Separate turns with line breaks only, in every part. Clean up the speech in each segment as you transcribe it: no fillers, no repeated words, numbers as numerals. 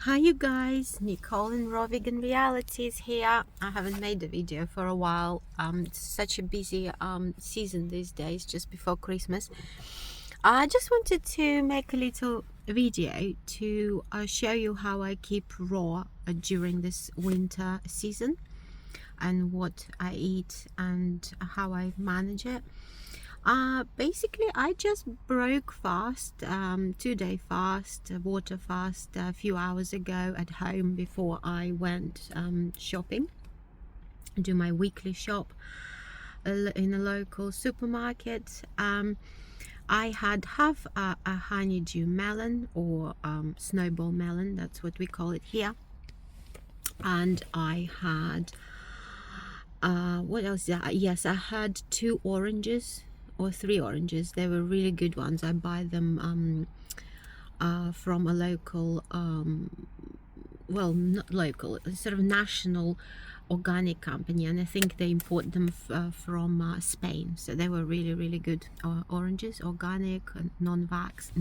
Hi you guys, Nicole in Raw Vegan Realities here. I haven't made a video for a while. It's such a busy season these days, just before Christmas. I just wanted to make a little video to show you how I keep raw during this winter season and what I eat and how I manage it. Basically I just broke fast, 2-day fast, water fast a few hours ago at home before I went shopping, do my weekly shop in a local supermarket. I had half a honeydew melon, or snowball melon, that's what we call it here, and I had what else? Yes, I had 2 oranges or 3 oranges. They were really good ones. I buy them from a local well, not local, sort of national organic company, and I think they import them from Spain. So they were really good oranges, organic and non-waxed.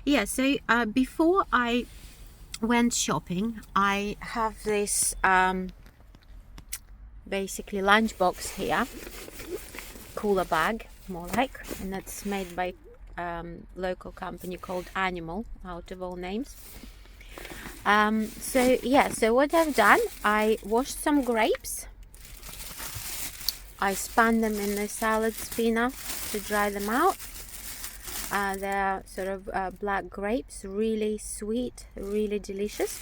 Yeah, so before I went shopping, I have this basically lunchbox here, cooler bag more like, and that's made by local company called Animal, out of all names. So what I've done, I washed some grapes, I spun them in the salad spinner to dry them out. They're sort of black grapes, really sweet, really delicious.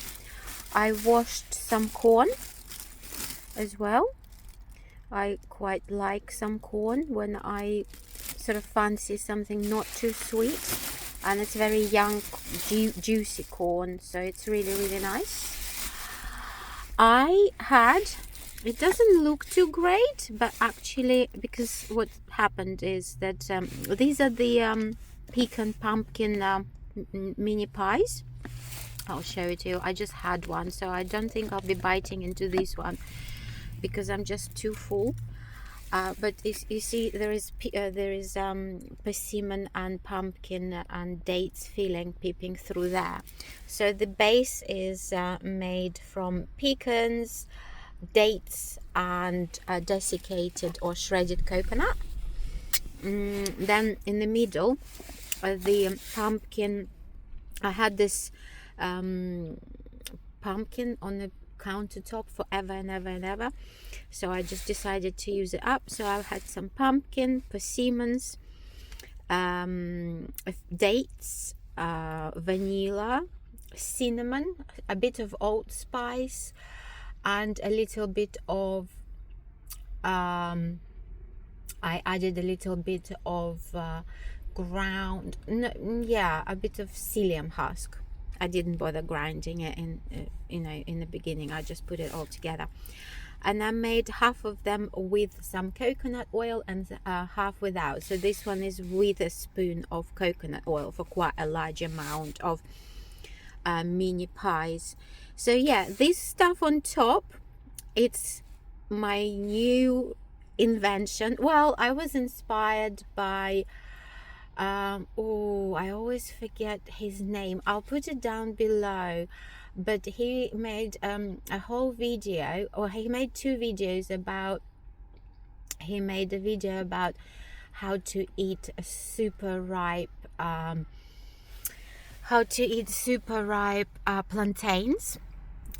I washed some corn as well. I quite like some corn when I sort of fancy something not too sweet, and it's very young, juicy corn, so it's really nice. It doesn't look too great, but actually, because what happened is that these are the pecan pumpkin mini pies. I'll show it to you. I just had one, so I don't think I'll be biting into this one because I'm just too full. But you see, there is persimmon and pumpkin and dates filling peeping through there. So the base is made from pecans, dates, and desiccated or shredded coconut. Then in the middle, the pumpkin. I had this pumpkin on the countertop forever and ever, so I just decided to use it up. So I had some pumpkin, persimmons, dates, vanilla, cinnamon, a bit of oat spice, and a little bit of I added a little bit of a bit of psyllium husk. I didn't bother grinding it in the beginning. I just put it all together, and I made half of them with some coconut oil and half without. So this one is with a spoon of coconut oil for quite a large amount of mini pies. So yeah, this stuff on top, it's my new invention. Well, I was inspired by I always forget his name. I'll put it down below, but he made a whole video, or he made 2 videos about, he made a video about how to eat a super ripe plantains,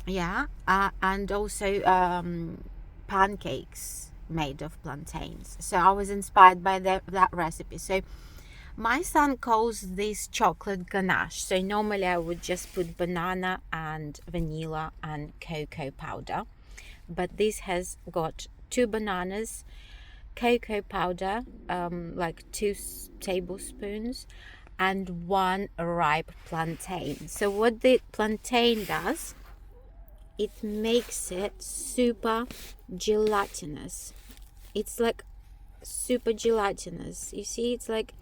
yeah, and also pancakes made of plantains. So I was inspired by that recipe. So my son calls this chocolate ganache. So normally I would just put banana and vanilla and cocoa powder, but this has got 2 bananas, cocoa powder, like 2 tablespoons, and 1 ripe plantain. So what the plantain does, it makes it super gelatinous. It's like super gelatinous. You see, it's like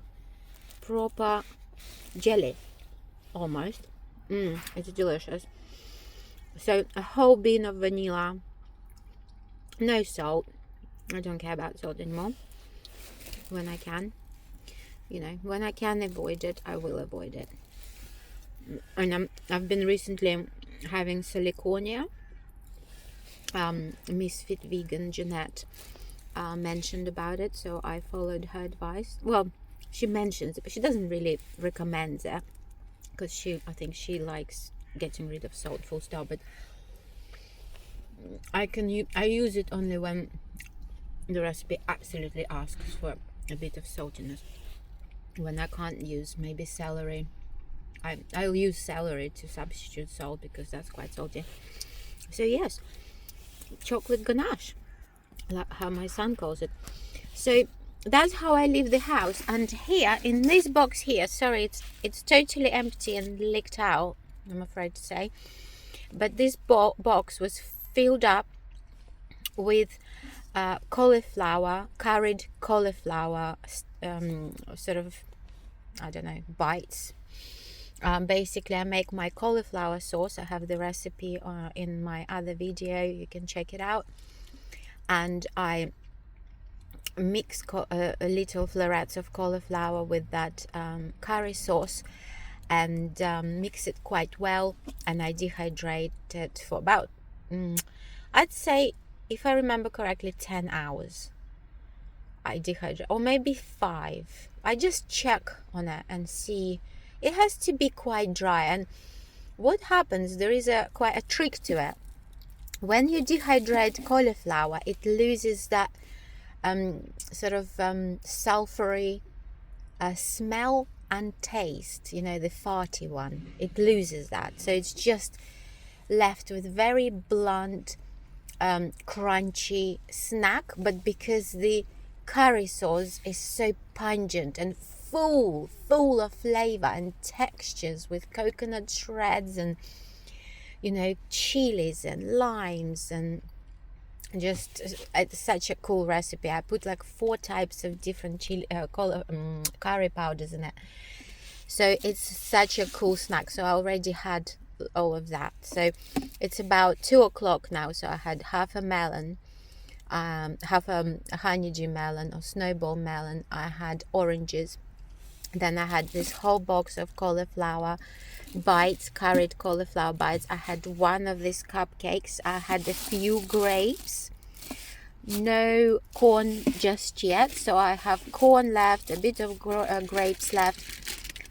proper jelly almost. It's delicious. So a whole bean of vanilla, no salt. I don't care about salt anymore. When I can, when I can avoid it, I will avoid it. and I've been recently having siliconia. Misfit vegan Jeanette mentioned about it, so I followed her advice. Well, she mentions it, but she doesn't really recommend it because I think she likes getting rid of salt, full stop. But I use it only when the recipe absolutely asks for a bit of saltiness. When I can't use maybe celery, I'll use celery to substitute salt because that's quite salty. So yes, chocolate ganache, like how my son calls it. So that's how I leave the house. And here in this box here, sorry, it's totally empty and leaked out, I'm afraid to say, but this box was filled up with cauliflower, curried cauliflower, sort of, I don't know, bites. Basically, I make my cauliflower sauce. I have the recipe in my other video, you can check it out. And I mix a little florets of cauliflower with that curry sauce and mix it quite well, and I dehydrate it for about I'd say, if I remember correctly, 10 hours I dehydrate, or maybe 5. I just check on it and see. It has to be quite dry. And what happens, there is quite a trick to it. When you dehydrate cauliflower, it loses that sort of sulfury smell and taste, you know, the farty one. It loses that, so it's just left with very blunt, crunchy snack. But because the curry sauce is so pungent and full of flavor and textures, with coconut shreds and, you know, chilies and limes, and just it's such a cool recipe. I put like 4 types of different chili curry powders in it, so it's such a cool snack. So I already had all of that. So it's about 2 o'clock now, so I had half a melon, half a honeydew melon or snowball melon. I had oranges, then I had this whole box of cauliflower bites, curried cauliflower bites. I had 1 of these cupcakes. I had a few grapes, no corn just yet, so I have corn left, a bit of grapes left,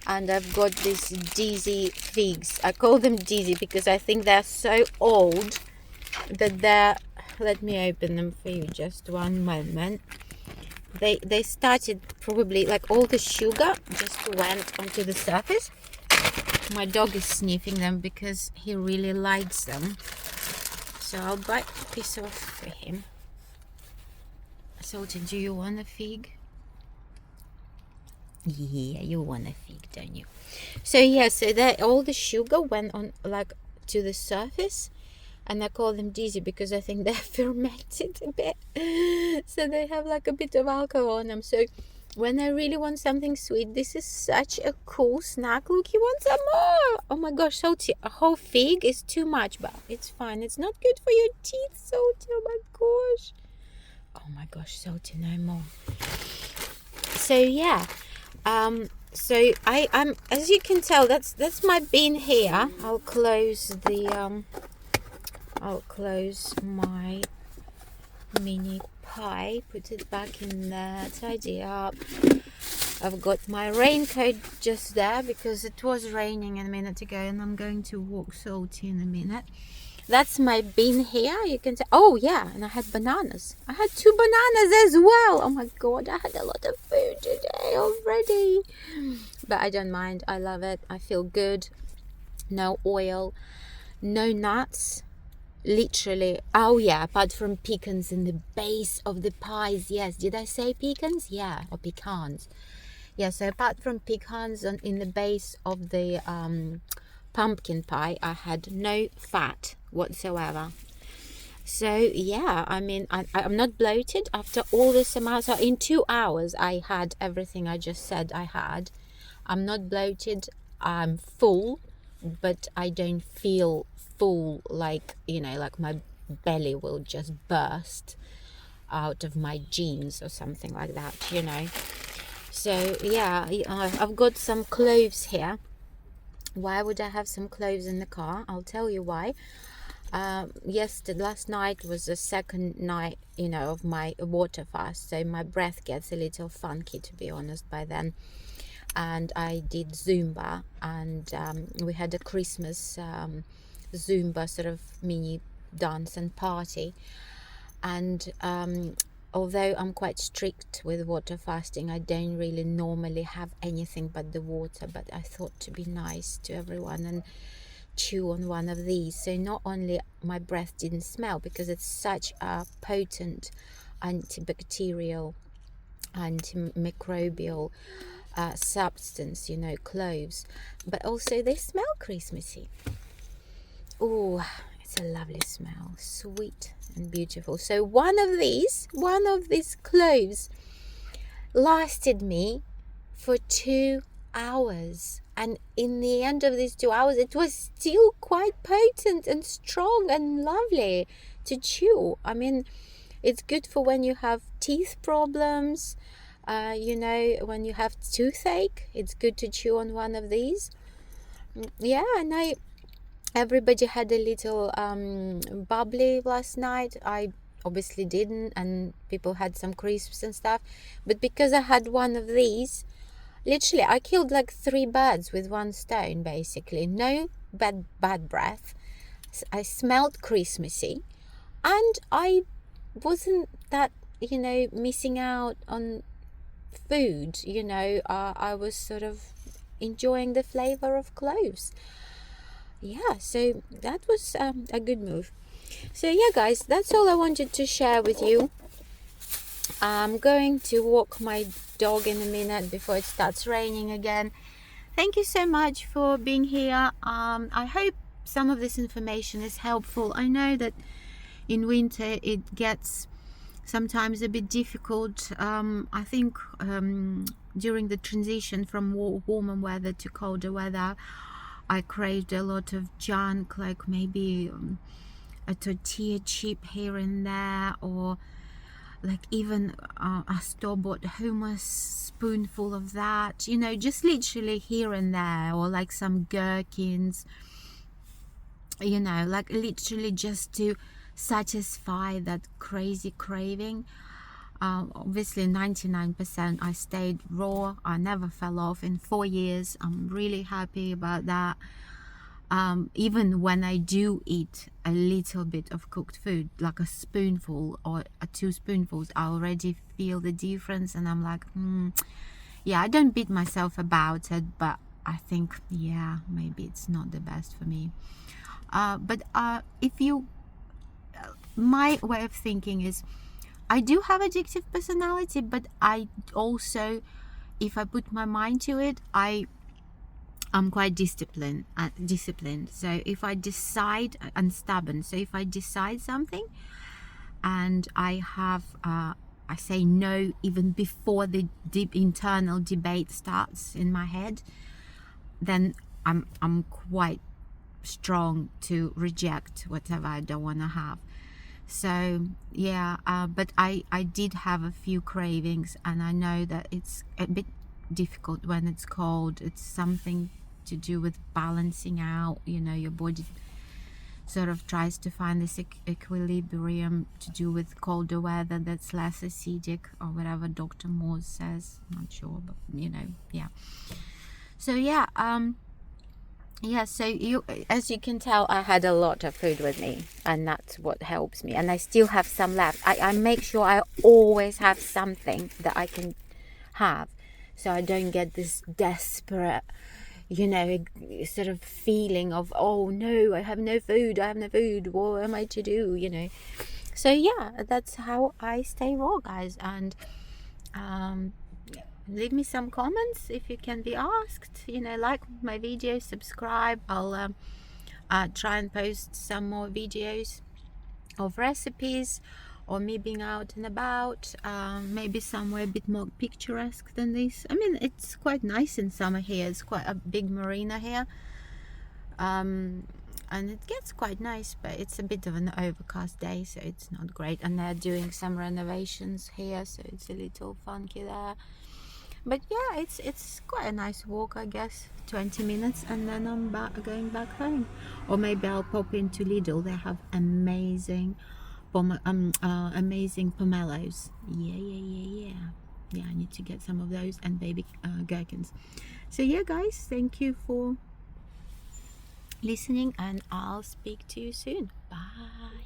and I've got these dizzy figs. I call them dizzy because I think they're so old that they're, let me open them for you, just one moment. They started, probably like all the sugar just went onto the surface. My dog is sniffing them because he really likes them, so I'll bite a piece off for him. Salty, do you want a fig? Yeah, you want a fig, don't you? So yeah, so that all the sugar went on like to the surface, and I call them dizzy because I think they're fermented a bit, so they have like a bit of alcohol on them. So when I really want something sweet, this is such a cool snack. Look, you want some more? Oh my gosh, Salty, a whole fig is too much, but it's fine. It's not good for your teeth, Salty. Oh my gosh. Oh my gosh, Salty, no more. So yeah, so I'm, as you can tell, that's my bin here. I'll close my mini pie, put it back in there, tidy up. I've got my raincoat just there because it was raining a minute ago, and I'm going to walk Salty in a minute. That's my bin here, you can say. Oh yeah, and I had bananas. I had 2 bananas as well. Oh my god, I had a lot of food today already, but I don't mind. I love it. I feel good. No oil, no nuts, literally. Oh yeah, apart from pecans in the base of the pies. Yes, did I say pecans? Yeah, or pecans. Yeah, so apart from pecans in the base of the pumpkin pie, I had no fat whatsoever. So yeah, I mean, I'm not bloated after all this amount. So in 2 hours I had everything I just said I had. I'm not bloated, I'm full, but I don't feel full like, you know, like my belly will just burst out of my jeans or something like that, you know. So yeah, I've got some cloves here, Why would I have some cloves in the car? I'll tell you why. Last night was the second night, of my water fast, so my breath gets a little funky, to be honest, by then. And I did Zumba, and we had a Christmas Zumba sort of mini dance and party. And although I'm quite strict with water fasting, I don't really normally have anything but the water, but I thought to be nice to everyone and chew on one of these. So not only my breath didn't smell, because it's such a potent antibacterial, antimicrobial substance, cloves, but also they smell Christmassy. Oh, it's a lovely smell, sweet and beautiful. So one of these cloves lasted me for 2 hours, and in the end of these 2 hours it was still quite potent and strong and lovely to chew. I mean, it's good for when you have teeth problems, when you have toothache, it's good to chew on one of these. Yeah, and everybody had a little bubbly last night. I obviously didn't, and people had some crisps and stuff, but because I had one of these, literally I killed like 3 birds with one stone, basically. No bad breath, I smelled Christmassy, and I wasn't that missing out on food. I was sort of enjoying the flavor of cloves. Yeah, so that was a good move. So yeah, guys, that's all I wanted to share with you. I'm going to walk my dog in a minute before it starts raining again. Thank you so much for being here. I hope some of this information is helpful. I know that in winter it gets sometimes a bit difficult. I think during the transition from warmer weather to colder weather, I craved a lot of junk, like maybe a tortilla chip here and there, or like even a store-bought hummus spoonful of that, just literally here and there, or like some gherkins, like literally just to satisfy that crazy craving. Obviously 99% I stayed raw. I never fell off in 4 years. I'm really happy about that. Even when I do eat a little bit of cooked food, like a spoonful or 2 spoonfuls, I already feel the difference, and I'm like, yeah, I don't beat myself about it, but I think, yeah, maybe it's not the best for me. But my way of thinking is, I do have addictive personality, but I also, if I put my mind to it, I'm quite disciplined. So if I decide, and stubborn. So if I decide something, and I say no even before the deep internal debate starts in my head, then I'm quite strong to reject whatever I don't want to have. So yeah, but I did have a few cravings, and I know that it's a bit difficult when it's cold. It's something to do with balancing out, your body sort of tries to find this equilibrium to do with colder weather that's less acidic, or whatever Dr. Moore says. I'm not sure, but yeah. So yeah, so as you can tell, I had a lot of food with me, and that's what helps me, and I still have some left. I make sure I always have something that I can have, so I don't get this desperate sort of feeling of, oh no, I have no food, what am I to do, So yeah, that's how I stay raw, guys. And leave me some comments if you can be asked, like my videos, subscribe. I'll try and post some more videos of recipes, or me being out and about, maybe somewhere a bit more picturesque than this. I mean, it's quite nice in summer here. It's quite a big marina here, and it gets quite nice, but it's a bit of an overcast day, so it's not great. And they're doing some renovations here, so it's a little funky there. But yeah, it's quite a nice walk, I guess. 20 minutes, and then I'm going back home. Or maybe I'll pop into Lidl. They have amazing amazing pomelos. Yeah, I need to get some of those, and baby gherkins. So yeah, guys, thank you for listening, and I'll speak to you soon. Bye.